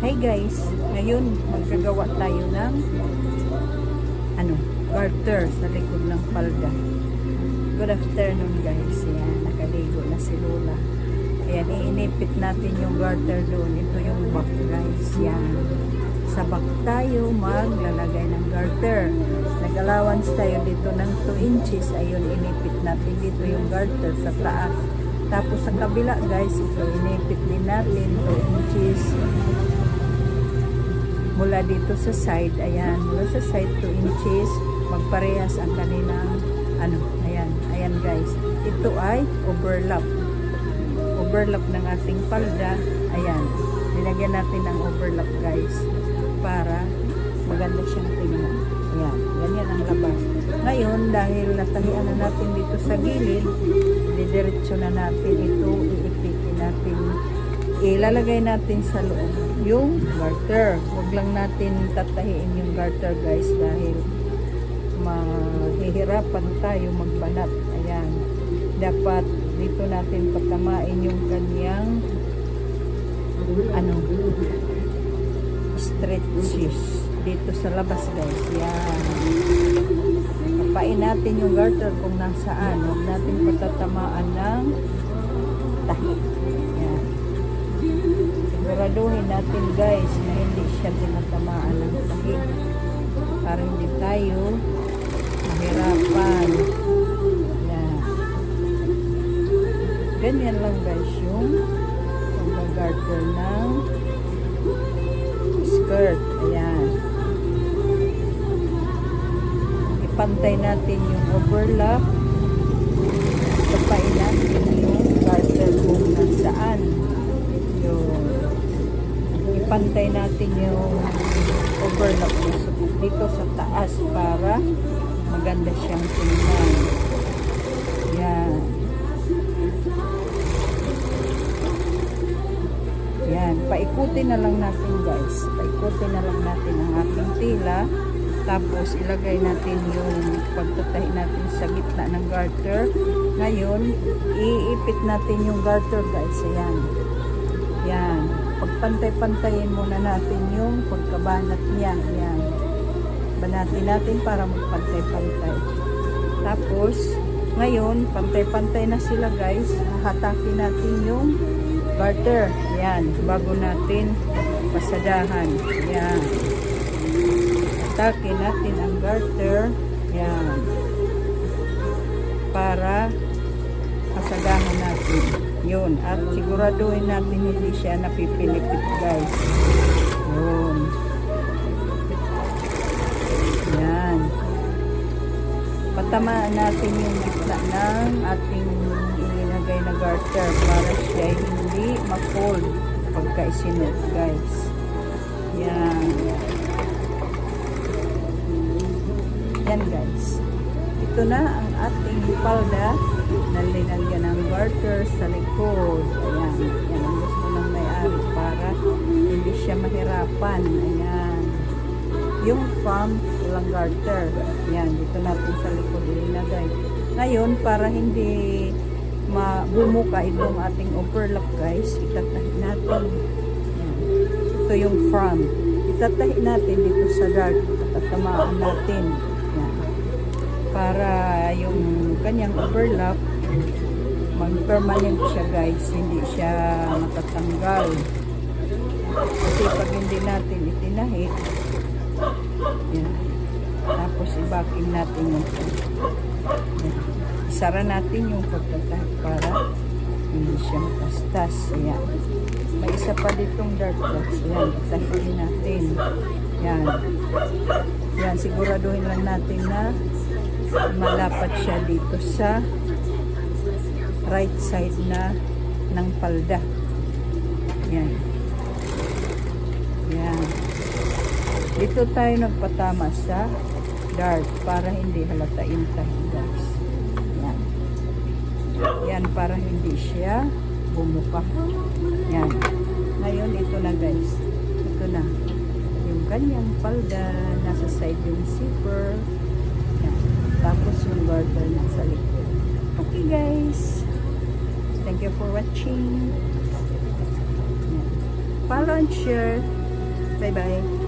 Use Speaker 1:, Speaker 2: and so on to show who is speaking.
Speaker 1: Hey guys, ngayon magkagawa tayo ng garter sa likod ng palda. Good afternoon guys. Yan, nakaligo na si Lola. Ayan, iinipit natin yung garter doon. Ito yung back guys. Yan. Sa back tayo maglalagay ng garter. Nag-allowance tayo dito ng 2 inches. Ayun, inipit natin dito yung garter sa taas. Tapos sa kabila guys, ito inipit din natin 2 inches. Mula dito sa side, ayan, mula sa side 2 inches, magparehas ang kanilang, ayan guys. Ito ay overlap ng ating palda. Ayan, nilagyan natin ng overlap guys, para maganda siyang tingnan. Ayan, ganyan ang labas. Ngayon, dahil natahian na natin dito sa gilid, didiretso na natin ito, iipitin natin, ilalagay natin sa loob yung garter. Huwag lang natin tatahiin yung garter guys, dahil mahihirapan tayo magbanat. Ayan, dapat dito natin patamain yung kanyang stretches dito sa labas guys. Yan, tapain natin yung garter kung nasaan. Huwag natin patatamaan ng tahi. Yan, siguraduhin natin guys na hindi siya tinatamaan ng tahi para hindi tayo mahirapan. Yan, ganyan lang guys yung pag-garter ng skirt. Ayan, ipantay natin yung overlap, tapain natin yung garter kung nasaan. Ipantay natin yung overlap dito sa taas para maganda siyang tingnan. Yan. Yan, paikutin na lang natin guys. Paikutin na lang natin ang ating tila. Tapos ilagay natin yung pagtatahi natin sa gitna ng garter. Ngayon, iipit natin yung garter guys. Ayan. Yan. Pagpantay-pantayin muna natin yung pagkabanat niya. Yan. Banatin natin para magpantay-pantay. Tapos, ngayon, pantay-pantay na sila guys. Hahatakin natin yung garter. Yan. Bago natin pasadahan. Yan. Hatakin natin ang garter. Yan. Para pasadahan natin. Yun. At siguraduhin natin hindi siya napipilipit guys. Yun. Yan. Patamaan natin yung gitna ng ating ilinagay na garter para siya hindi ma-fold pagka isinot guys. Yan. Yan guys. Ito na ang ating palda na linagyan ng garter sa likod. Ayan. Yan ang gusto ng may-ari para hindi siya mahirapan. Ayan. Yung front walang garter. Ayan. Dito natin sa likod ilinagay. Ngayon, para hindi bumuka itong ating overlap guys, itatahi natin. Ayan. Ito yung front. Itatahi natin dito sa dart. Tatamaan natin. Ayan. Para yung kanyang overlap mag-permanent siya guys, hindi siya matatanggal. Kasi pag hindi natin itinahi, yan, tapos i-backing natin yung isara natin yung pagtatahi para hindi siya matastas. Ayan. May isa pa ditong dart box. Ayan, itahiin natin. Yan. Yan, siguraduhin lang natin na malapat siya dito sa right side na ng palda. Yan. Yan. Dito tayo nagpatama sa dart para hindi halata yung tahi guys. Yan. Yan, para hindi siya bumuka. Yan. Ngayon, ito na guys. Ito na. Yung kanyang palda. Nasa side yung zipper. Yan. Tapos yung garter nasa likod. Okay guys. Thank you for watching. Follow and share Bye-bye.